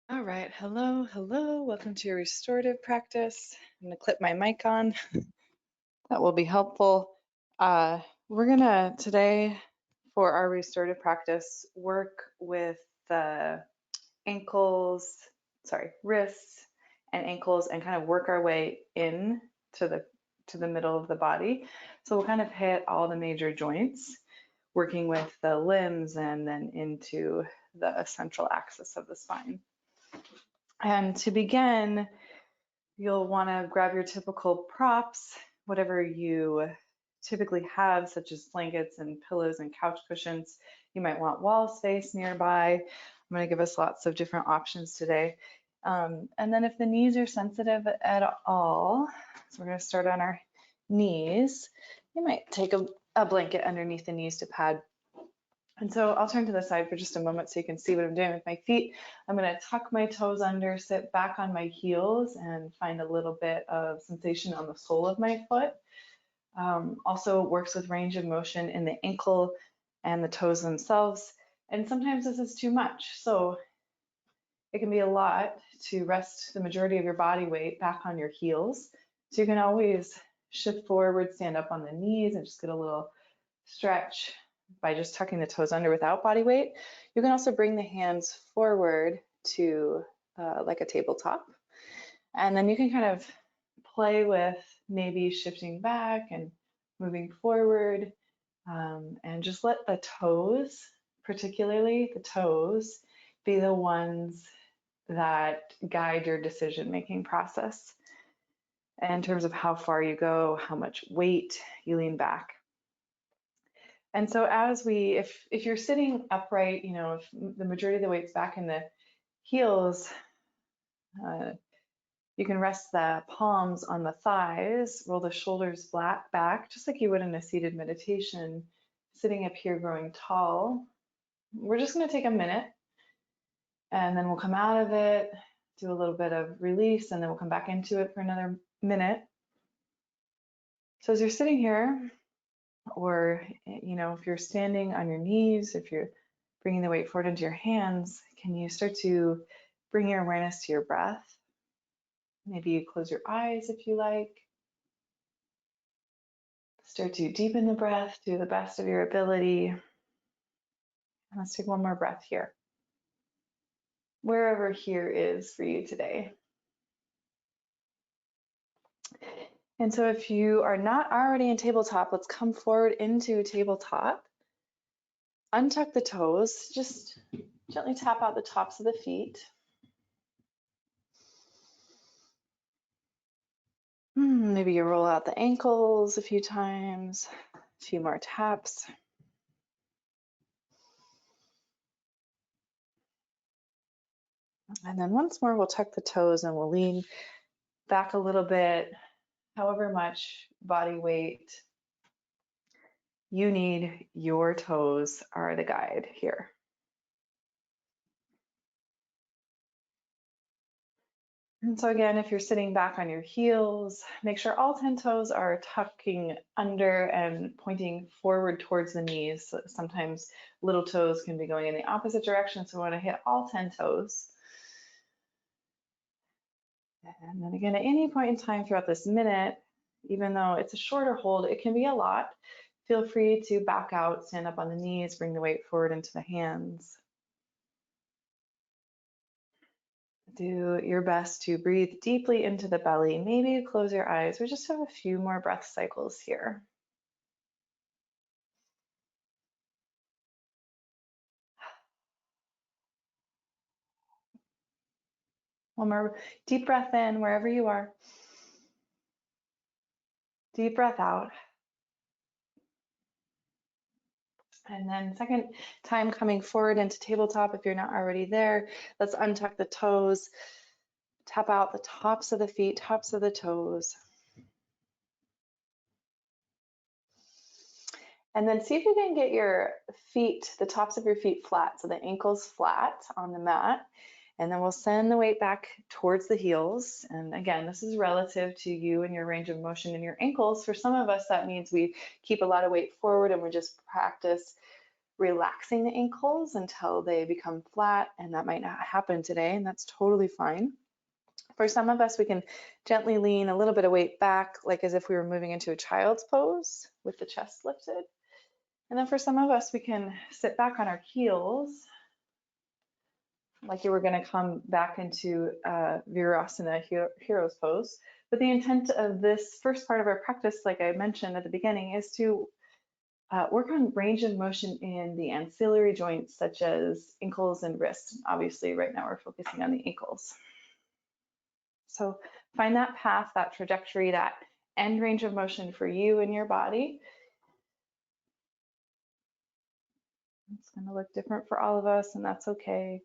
All right, hello. Welcome to your restorative practice. I'm gonna clip my mic on. That will be helpful. We're gonna today for our restorative practice work with the wrists and ankles and kind of work our way in to the middle of the body. So we'll kind of hit all the major joints, working with the limbs and then into the central axis of the spine. And to begin, you'll want to grab your typical props, whatever you typically have, such as blankets and pillows and couch cushions. You might want wall space nearby. I'm going to give us lots of different options today. And then if the knees are sensitive at all, so we're going to start on our knees. You might take a blanket underneath the knees to pad. And so I'll turn to the side for just a moment so you can see what I'm doing with my feet. I'm going to tuck my toes under, sit back on my heels, and find a little bit of sensation on the sole of my foot. Also works with range of motion in the ankle and the toes themselves. And sometimes this is too much. So it can be a lot to rest the majority of your body weight back on your heels. So you can always shift forward, stand up on the knees, and just get a little stretch by just tucking the toes under without body weight. You can also bring the hands forward to like a tabletop. And then you can kind of play with maybe shifting back and moving forward, and just let the toes, particularly the toes, be the ones that guide your decision-making process in terms of how far you go, how much weight you lean back. And so if you're sitting upright, if the majority of the weight's back in the heels, you can rest the palms on the thighs, roll the shoulders flat back, just like you would in a seated meditation, sitting up here growing tall. We're just going to take a minute, and then we'll come out of it, do a little bit of release, and then we'll come back into it for another minute. So as you're sitting here, or if you're standing on your knees, if you're bringing the weight forward into your hands, can you start to bring your awareness to your breath? Maybe you close your eyes if you like. Start to deepen the breath to the best of your ability. And let's take one more breath here. Wherever here is for you today. And so if you are not already in tabletop, let's come forward into tabletop. Untuck the toes, just gently tap out the tops of the feet. Maybe you roll out the ankles a few times, a few more taps. And then once more, we'll tuck the toes and we'll lean back a little bit, however much body weight you need. Your toes are the guide here. And so again, if you're sitting back on your heels, make sure all 10 toes are tucking under and pointing forward towards the knees. Sometimes little toes can be going in the opposite direction, so we want to hit all 10 toes. And then again, at any point in time throughout this minute, even though it's a shorter hold, it can be a lot. Feel free to back out, stand up on the knees, bring the weight forward into the hands. Do your best to breathe deeply into the belly. Maybe you close your eyes. We just have a few more breath cycles here. One more deep breath in wherever you are. Deep breath out. And then second time coming forward into tabletop, if you're not already there, let's untuck the toes, tap out the tops of the feet, tops of the toes. And then see if you can get your feet, the tops of your feet flat, so the ankles flat on the mat. And then we'll send the weight back towards the heels. And again, this is relative to you and your range of motion in your ankles. For some of us, that means we keep a lot of weight forward and we just practice relaxing the ankles until they become flat, and that might not happen today, and that's totally fine. For some of us, we can gently lean a little bit of weight back, like as if we were moving into a child's pose with the chest lifted. And then for some of us, we can sit back on our heels, like you were going to come back into Virasana, hero's pose. But the intent of this first part of our practice, like I mentioned at the beginning, is to work on range of motion in the ancillary joints, such as ankles and wrists. Obviously, right now we're focusing on the ankles. So find that path, that trajectory, that end range of motion for you and your body. It's going to look different for all of us, and that's okay.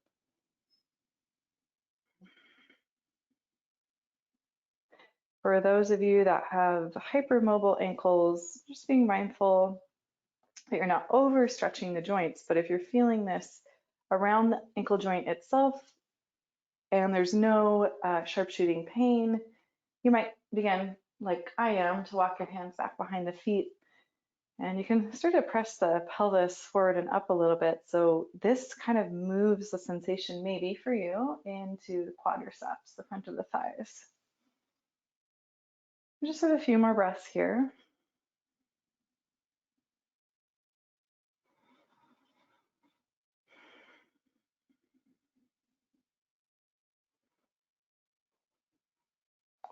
For those of you that have hypermobile ankles, just being mindful that you're not overstretching the joints, but if you're feeling this around the ankle joint itself and there's no sharpshooting pain, you might begin, like I am, to walk your hands back behind the feet, and you can start to press the pelvis forward and up a little bit. So this kind of moves the sensation maybe for you into the quadriceps, the front of the thighs. We just have a few more breaths here.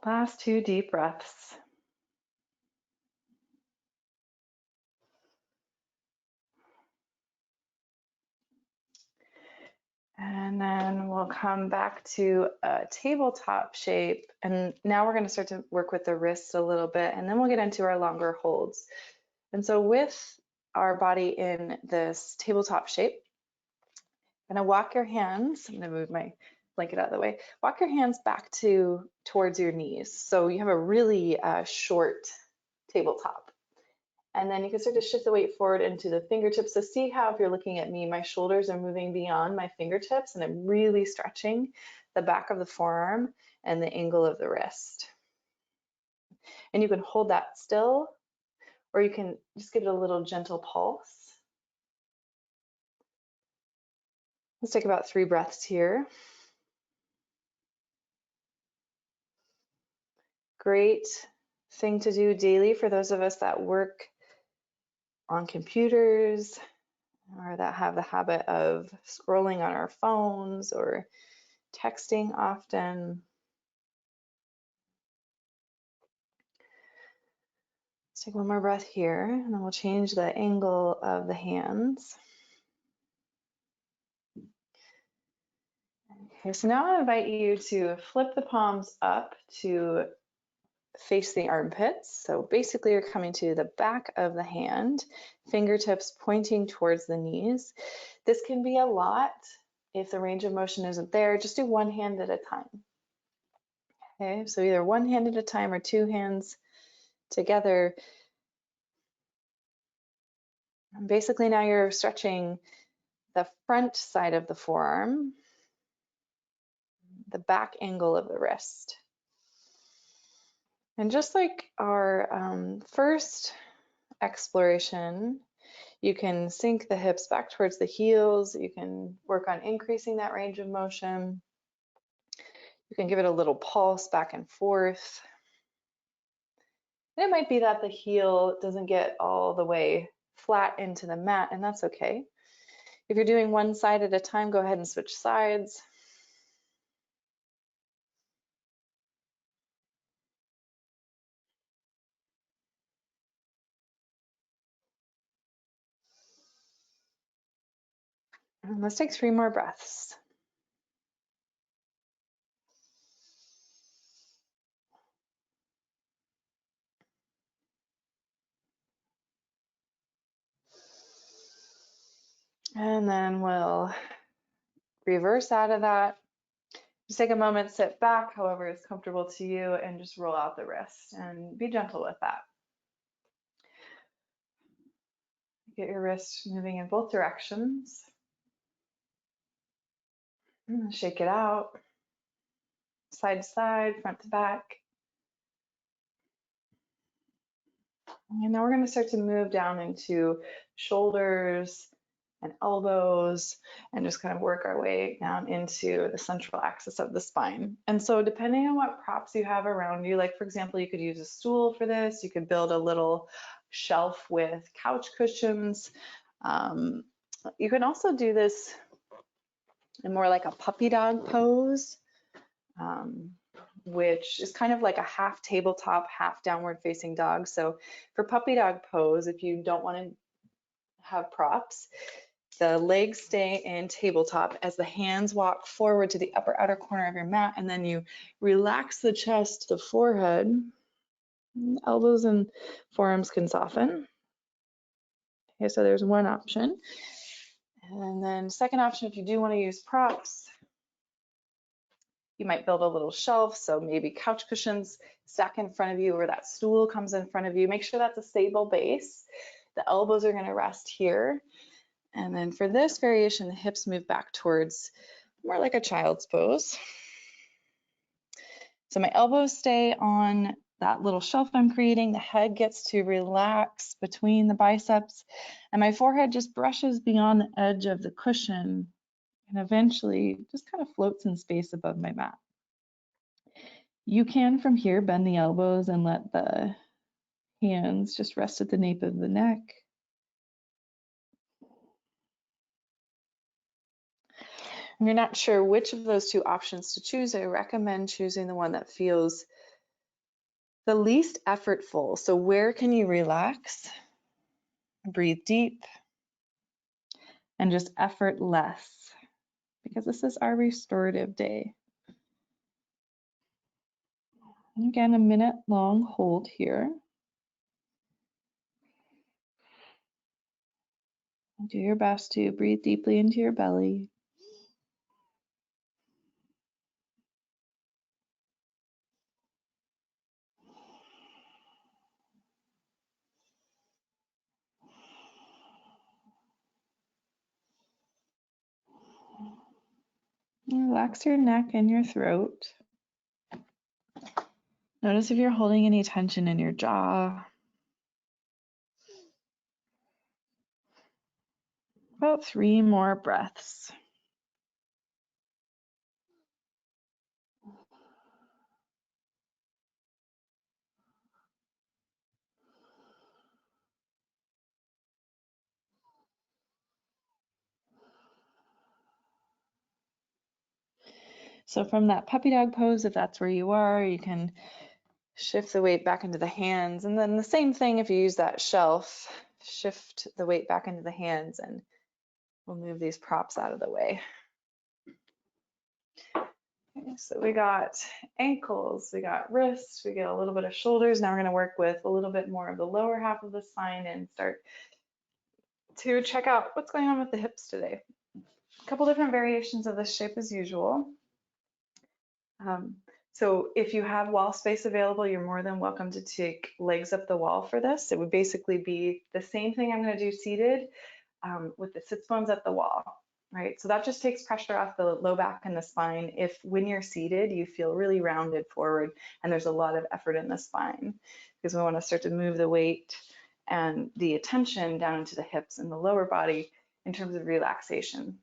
Last 2 deep breaths. And then we'll come back to a tabletop shape. And now we're going to start to work with the wrists a little bit, and then we'll get into our longer holds. And so with our body in this tabletop shape, I'm going to walk your hands. I'm going to move my blanket out of the way. Walk your hands back towards your knees. So you have a really short tabletop. And then you can start to shift the weight forward into the fingertips. So see how, if you're looking at me, my shoulders are moving beyond my fingertips, and I'm really stretching the back of the forearm and the angle of the wrist. And you can hold that still, or you can just give it a little gentle pulse. Let's take about 3 breaths here. Great thing to do daily for those of us that work on computers or that have the habit of scrolling on our phones or texting often. Let's take one more breath here, and then we'll change the angle of the hands. Okay, so now I invite you to flip the palms up to face the armpits. So basically you're coming to the back of the hand, fingertips pointing towards the knees. This can be a lot. If the range of motion isn't there, just do one hand at a time. Okay, so either one hand at a time or 2 hands together. And basically now you're stretching the front side of the forearm, the back angle of the wrist. And just like our first exploration, you can sink the hips back towards the heels. You can work on increasing that range of motion. You can give it a little pulse back and forth. And it might be that the heel doesn't get all the way flat into the mat, and that's okay. If you're doing one side at a time, go ahead and switch sides. And let's take 3 more breaths. And then we'll reverse out of that. Just take a moment, sit back, however is comfortable to you, and just roll out the wrist and be gentle with that. Get your wrist moving in both directions. And shake it out, side to side, front to back. And now we're going to start to move down into shoulders, and elbows, and just kind of work our way down into the central axis of the spine. And so depending on what props you have around you, like for example, you could use a stool for this, you could build a little shelf with couch cushions. You can also do this in more like a puppy dog pose, which is kind of like a half tabletop, half downward facing dog. So for puppy dog pose, if you don't want to have props, the legs stay in tabletop as the hands walk forward to the upper outer corner of your mat, and then you relax the chest, the forehead, elbows and forearms can soften. Okay, so there's one option. And then second option, if you do want to use props, you might build a little shelf, so maybe couch cushions stack in front of you, or that stool comes in front of you. Make sure that's a stable base. The elbows are going to rest here. And then for this variation, the hips move back towards more like a child's pose. So my elbows stay on that little shelf I'm creating. The head gets to relax between the biceps, and my forehead just brushes beyond the edge of the cushion and eventually just kind of floats in space above my mat. You can from here bend the elbows and let the hands just rest at the nape of the neck. If you're not sure which of those two options to choose, I recommend choosing the one that feels the least effortful. So where can you relax? Breathe deep and just effort less, because this is our restorative day. And again, a minute long hold here. Do your best to breathe deeply into your belly. Relax your neck and your throat. Notice if you're holding any tension in your jaw. About 3 more breaths. So from that puppy dog pose, if that's where you are, you can shift the weight back into the hands. And then the same thing if you use that shelf, shift the weight back into the hands, and we'll move these props out of the way. Okay, so we got ankles, we got wrists, we get a little bit of shoulders. Now we're going to work with a little bit more of the lower half of the spine and start to check out what's going on with the hips today. A couple different variations of this shape as usual. So if you have wall space available, you're more than welcome to take legs up the wall for this. It would basically be the same thing I'm going to do seated with the sits bones at the wall, right? So that just takes pressure off the low back and the spine if when you're seated, you feel really rounded forward and there's a lot of effort in the spine, because we want to start to move the weight and the attention down into the hips and the lower body in terms of relaxation.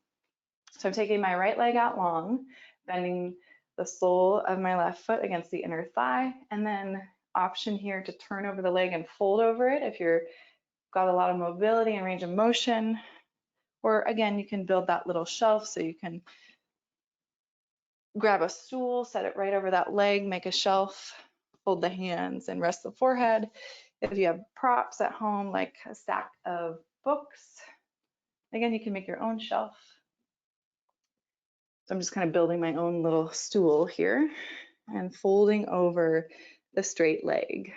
So I'm taking my right leg out long, bending the sole of my left foot against the inner thigh, and then option here to turn over the leg and fold over it if you're got a lot of mobility and range of motion. Or again, you can build that little shelf, so you can grab a stool, set it right over that leg, make a shelf, fold the hands and rest the forehead. If you have props at home, like a stack of books, again, you can make your own shelf. So I'm just kind of building my own little stool here and folding over the straight leg.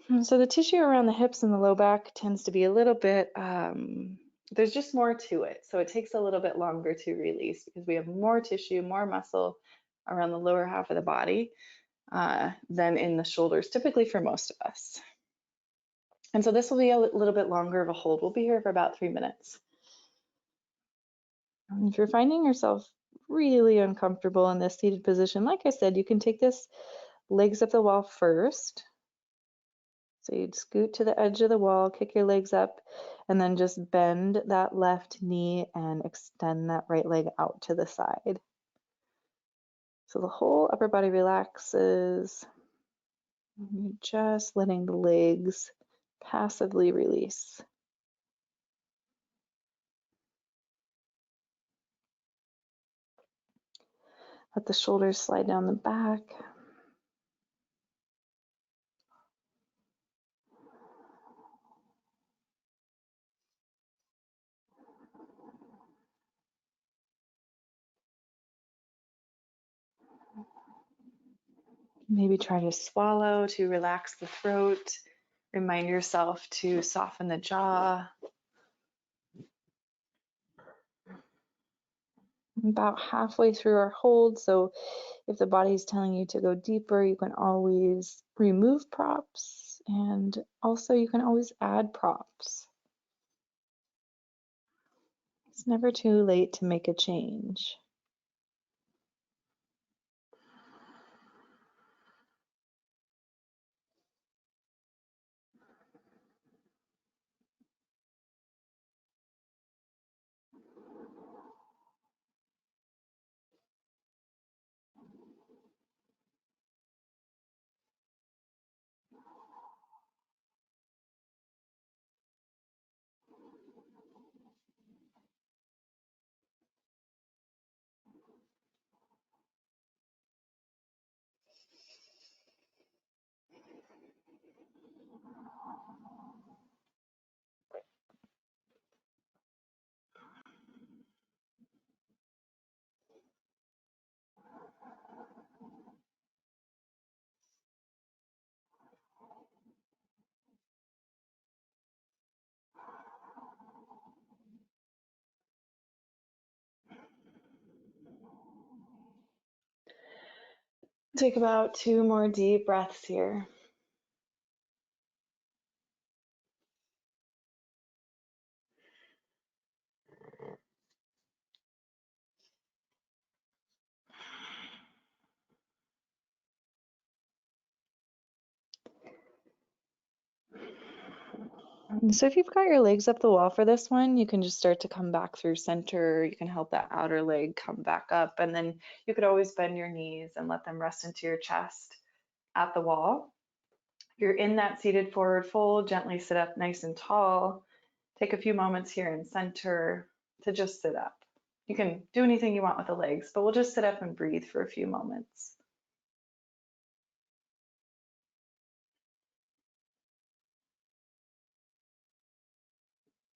And so the tissue around the hips and the low back tends to be a little bit, there's just more to it. So it takes a little bit longer to release because we have more tissue, more muscle around the lower half of the body than in the shoulders, typically for most of us. And so this will be a little bit longer of a hold. We'll be here for about 3 minutes. If you're finding yourself really uncomfortable in this seated position, like I said, you can take this legs up the wall first. So you'd scoot to the edge of the wall, kick your legs up, and then just bend that left knee and extend that right leg out to the side. So the whole upper body relaxes. You're just letting the legs passively release. Let the shoulders slide down the back. Maybe try to swallow to relax the throat. Remind yourself to soften the jaw. About halfway through our hold, so if the body is telling you to go deeper, you can always remove props, and also you can always add props. It's never too late to make a change. Take about 2 more deep breaths here. So if you've got your legs up the wall for this one, you can just start to come back through center. You can help that outer leg come back up, and then you could always bend your knees and let them rest into your chest at the wall. If you're in that seated forward fold, gently sit up nice and tall. Take a few moments here in center to just sit up. You can do anything you want with the legs, but we'll just sit up and breathe for a few moments.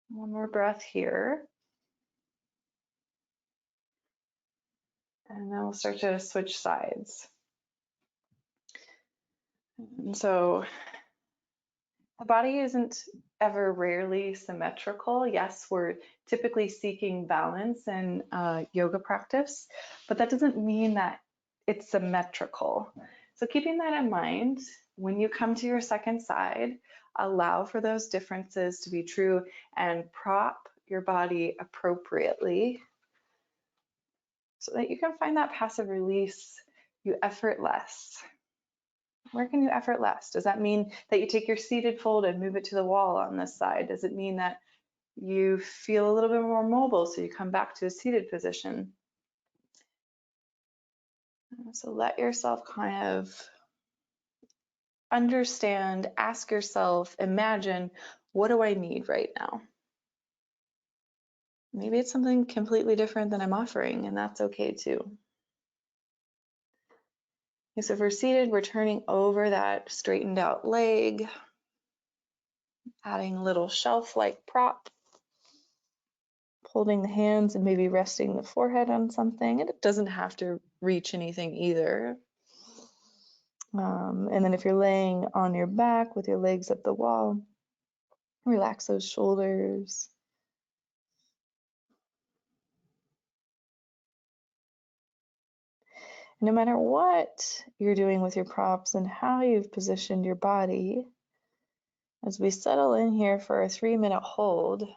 One more breath here. And then we'll start to switch sides. And so the body isn't ever rarely symmetrical. Yes, we're typically seeking balance in yoga practice, but that doesn't mean that it's symmetrical. So keeping that in mind, when you come to your second side, allow for those differences to be true and prop your body appropriately so that you can find that passive release, you effort less. Where can you effort less? Does that mean that you take your seated fold and move it to the wall on this side? Does it mean that you feel a little bit more mobile so you come back to a seated position? So let yourself kind of understand, ask yourself, imagine, what do I need right now? Maybe it's something completely different than I'm offering, and that's okay too. Okay, so if we're seated, we're turning over that straightened out leg, adding a little shelf-like prop, holding the hands and maybe resting the forehead on something. And it doesn't have to reach anything either. And then if you're laying on your back with your legs up the wall, relax those shoulders. No matter what you're doing with your props and how you've positioned your body, as we settle in here for a 3-minute hold,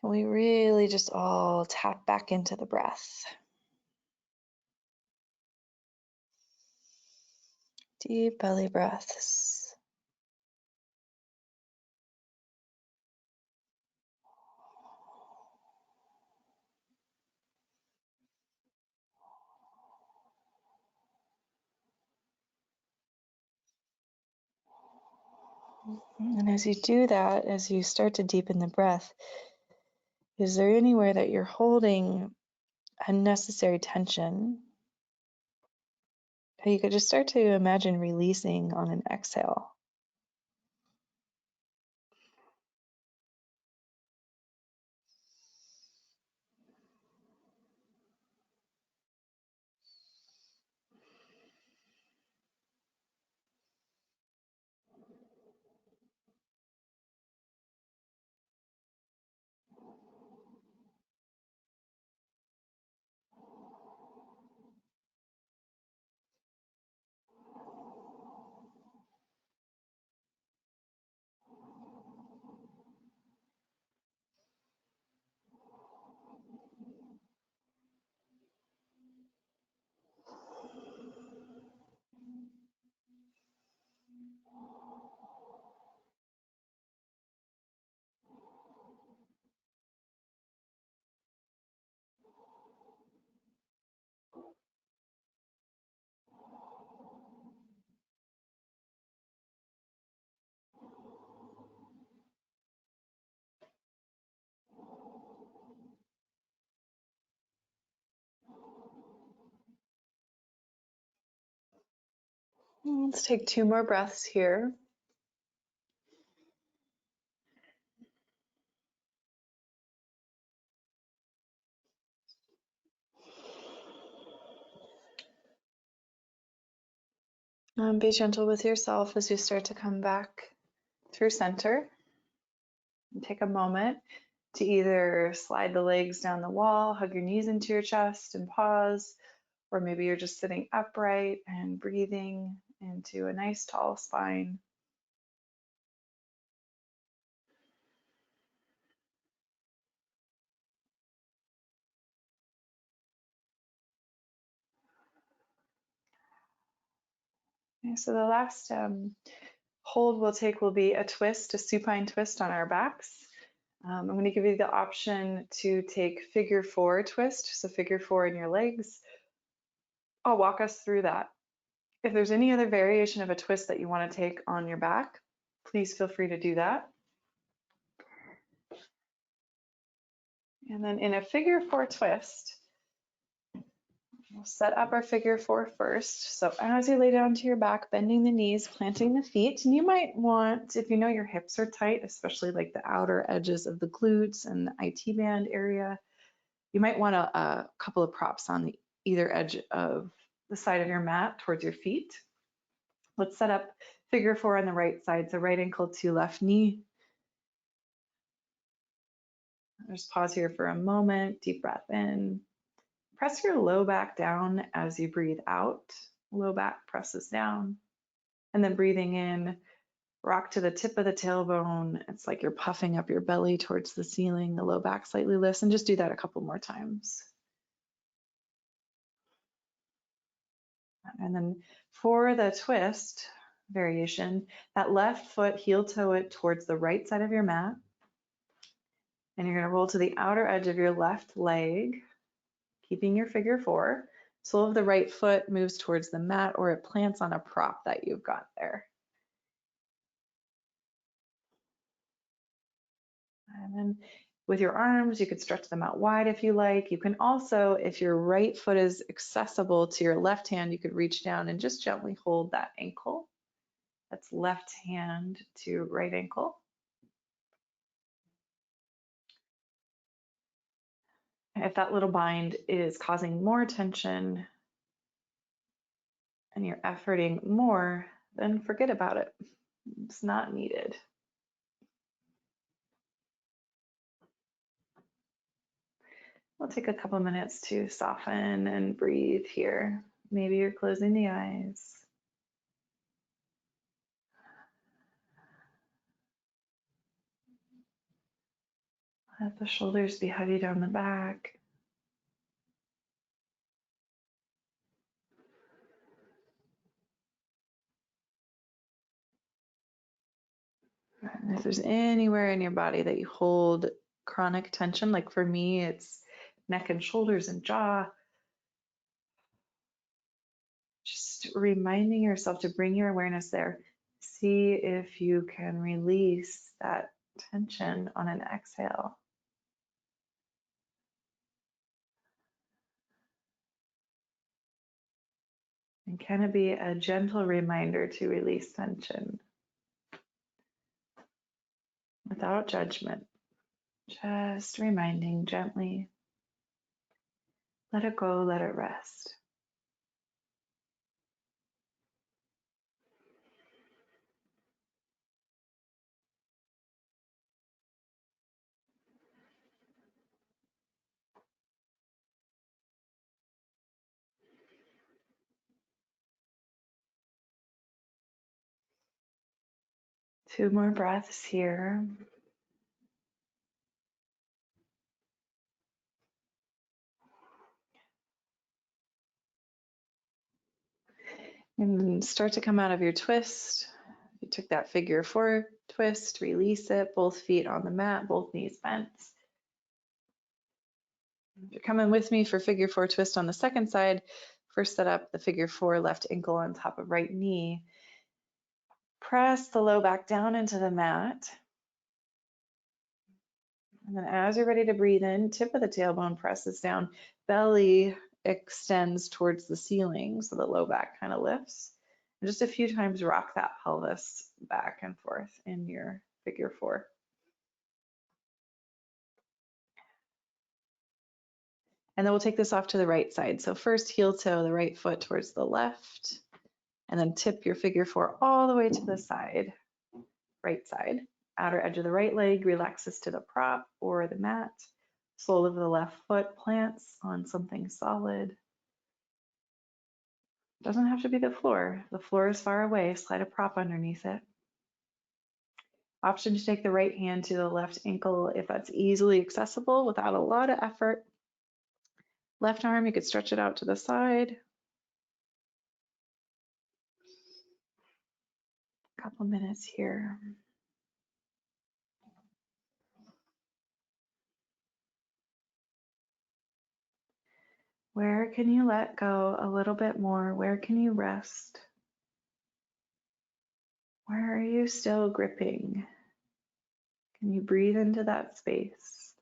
can we really just all tap back into the breath? Deep belly breaths. And as you do that, as you start to deepen the breath, is there anywhere that you're holding unnecessary tension that you could just start to imagine releasing on an exhale? Let's take 2 more breaths here. Be gentle with yourself as you start to come back through center. And take a moment to either slide the legs down the wall, hug your knees into your chest and pause, or maybe you're just sitting upright and breathing into a nice tall spine. Okay, so the last hold we'll take will be a twist, a supine twist on our backs. I'm going to give you the option to take figure 4 twist, so figure 4 in your legs. I'll walk us through that. If there's any other variation of a twist that you want to take on your back, please feel free to do that. And then in a figure 4 twist, we'll set up our figure 4 first. So as you lay down to your back, bending the knees, planting the feet, and you might want, if you know your hips are tight, especially like the outer edges of the glutes and the IT band area, you might want a couple of props on the either edge of the side of your mat towards your feet. Let's set up figure 4 on the right side. So right ankle to left knee. Just pause here for a moment, deep breath in. Press your low back down as you breathe out. Low back presses down. And then breathing in, rock to the tip of the tailbone. It's like you're puffing up your belly towards the ceiling. The low back slightly lifts, and just do that a couple more times. And then for the twist variation, that left foot, heel toe it towards the right side of your mat. And you're going to roll to the outer edge of your left leg, keeping your figure 4. Sole of the right foot moves towards the mat, or it plants on a prop that you've got there. And then with your arms, you could stretch them out wide if you like. You can also, if your right foot is accessible to your left hand, you could reach down and just gently hold that ankle. That's left hand to right ankle. If that little bind is causing more tension and you're efforting more, then forget about it. It's not needed. We'll take a couple minutes to soften and breathe here. Maybe you're closing the eyes. Let the shoulders be heavy down the back. And if there's anywhere in your body that you hold chronic tension, like for me, it's neck and shoulders and jaw, just reminding yourself to bring your awareness there. See if you can release that tension on an exhale. And can it be a gentle reminder to release tension without judgment? Just reminding gently, let it go, let it rest. Two more breaths here. And start to come out of your twist. You took that figure 4 twist, release it, both feet on the mat, both knees bent. If you're coming with me for figure 4 twist on the second side, first set up the figure 4 left ankle on top of right knee. Press the low back down into the mat. And then as you're ready to breathe in, tip of the tailbone presses down, belly extends towards the ceiling, so the low back kind of lifts. And just a few times rock that pelvis back and forth in your figure 4. And then we'll take this off to the right side. So first heel toe, the right foot towards the left, and then tip your figure 4 all the way to the side, right side. Outer edge of the right leg relaxes to the prop or the mat. Sole of the left foot plants on something solid. Doesn't have to be the floor. The floor is far away. Slide a prop underneath it. Option to take the right hand to the left ankle if that's easily accessible without a lot of effort. Left arm, you could stretch it out to the side. A couple minutes here. Where can you let go a little bit more? Where can you rest? Where are you still gripping? Can you breathe into that space?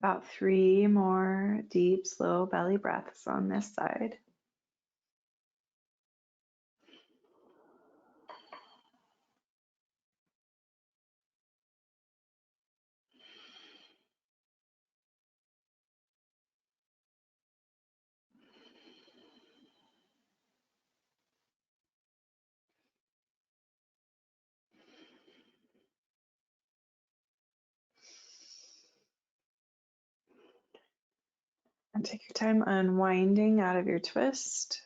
About 3 more deep, slow belly breaths on this side. And take your time unwinding out of your twist.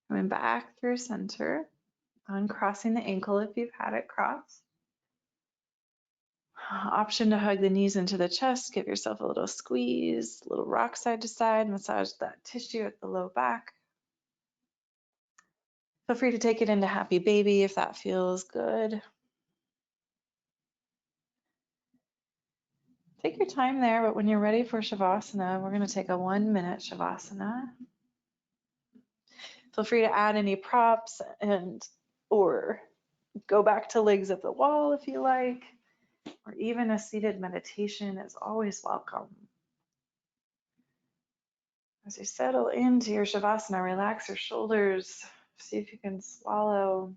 Coming back through center. Uncrossing the ankle if you've had it crossed. Option to hug the knees into the chest. Give yourself a little squeeze, a little rock side to side. Massage that tissue at the low back. Feel free to take it into happy baby if that feels good. Take your time there, but when you're ready for Shavasana, we're going to take a 1-minute Shavasana. Feel free to add any props and or go back to legs at the wall if you like, or even a seated meditation is always welcome. As you settle into your Shavasana, relax your shoulders. See if you can swallow.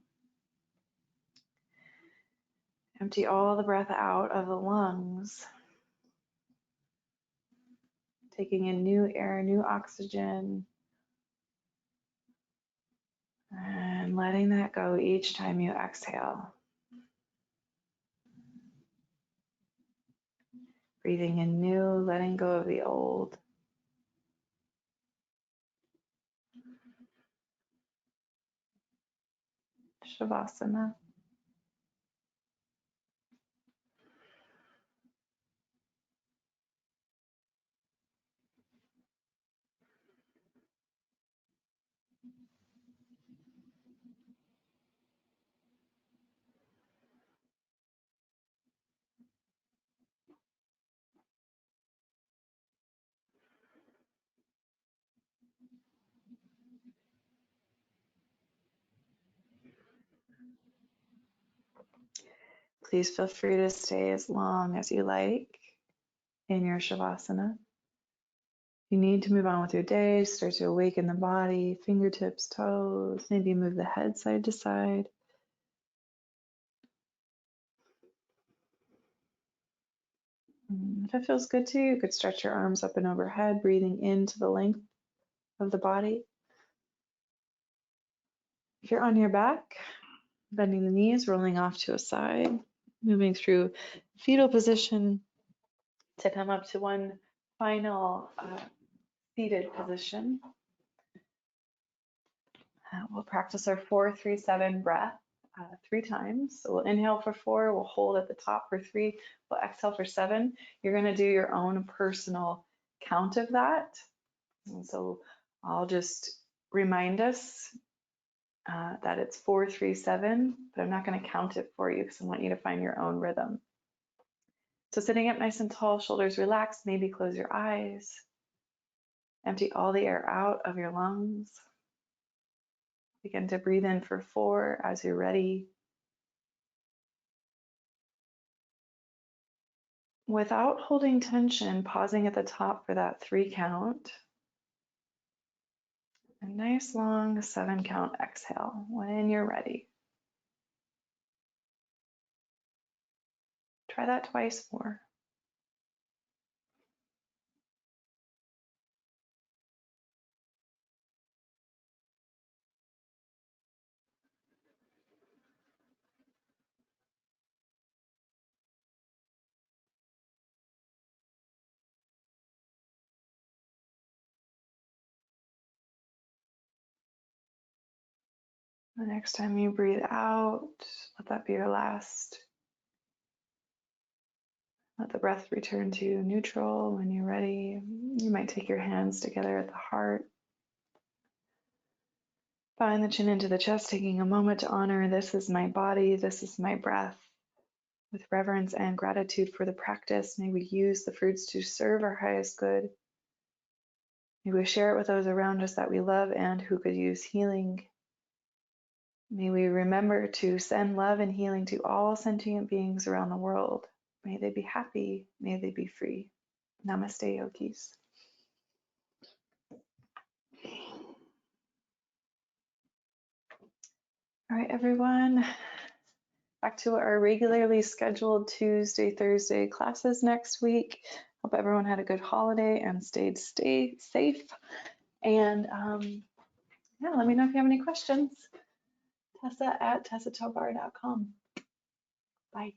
Empty all the breath out of the lungs. Taking in new air, new oxygen. And letting that go each time you exhale. Breathing in new, letting go of the old. Shavasana. Please feel free to stay as long as you like in your Shavasana. You need to move on with your day, start to awaken the body, fingertips, toes, maybe move the head side to side. If it feels good to you, you could stretch your arms up and overhead, breathing into the length of the body. If you're on your back, bending the knees, rolling off to a side, moving through fetal position to come up to one final seated position. We'll practice our 4-3-7 breath 3 times. So we'll inhale for 4, we'll hold at the top for 3, we'll exhale for 7. You're going to do your own personal count of that. And so I'll just remind us that it's 4-3-7, but I'm not going to count it for you because I want you to find your own rhythm. So sitting up nice and tall, shoulders relaxed, maybe close your eyes. Empty all the air out of your lungs. Begin to breathe in for 4 as you're ready. Without holding tension, pausing at the top for that 3 count. A nice long 7 count exhale when you're ready. Try that twice more. The next time you breathe out, let that be your last. Let the breath return to neutral when you're ready. You might take your hands together at the heart. Find the chin into the chest, taking a moment to honor this is my body, this is my breath. With reverence and gratitude for the practice, may we use the fruits to serve our highest good. May we share it with those around us that we love and who could use healing. May we remember to send love and healing to all sentient beings around the world. May they be happy. May they be free. Namaste, yogis. All right, everyone. Back to our regularly scheduled Tuesday, Thursday classes next week. Hope everyone had a good holiday and stay safe. And yeah, let me know if you have any questions. Tessa@tessatobar.com. Bye.